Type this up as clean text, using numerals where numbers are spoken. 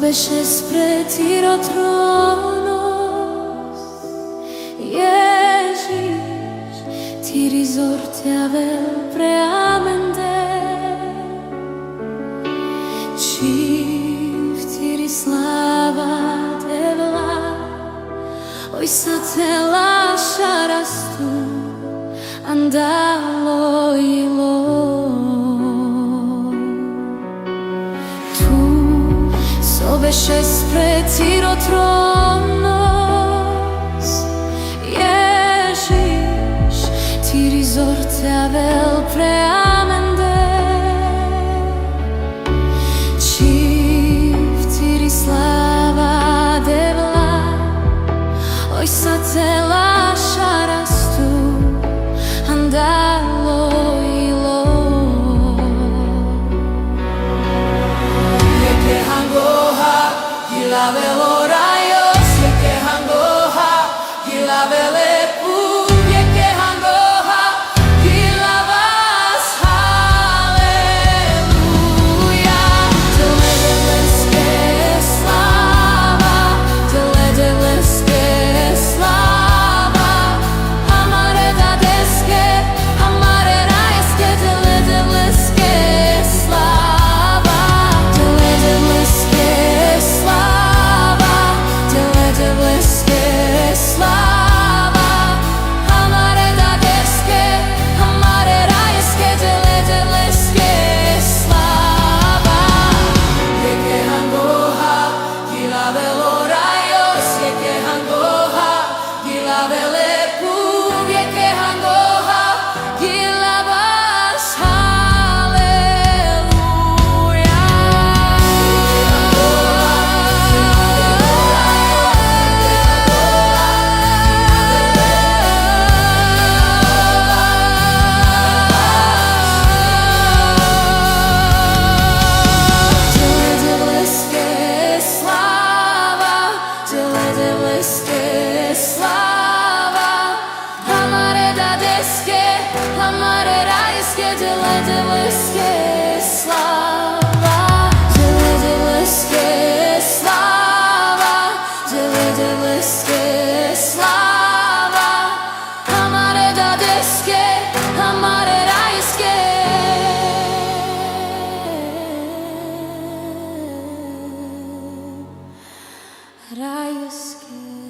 Sobeše spretiro tronos, Ježíš, ti risorteavel preamende, Civ ti rislava devla, oi sa te lasciarastu, andalo ilo. Sobeše spretiro tronos, Ježíš, ti risorteavel preamende, Civ ti rislava devla, oi sa te lasciarastu, andalo ilo. Gila veloraios, yeke hangoha, gila velepu, yeke hangoha, gila vas, halleluja. Tele deveske slava, tele deveske slava, amare dadeske, amare raiske, tele deveske slava, tele deveske slava. Rajské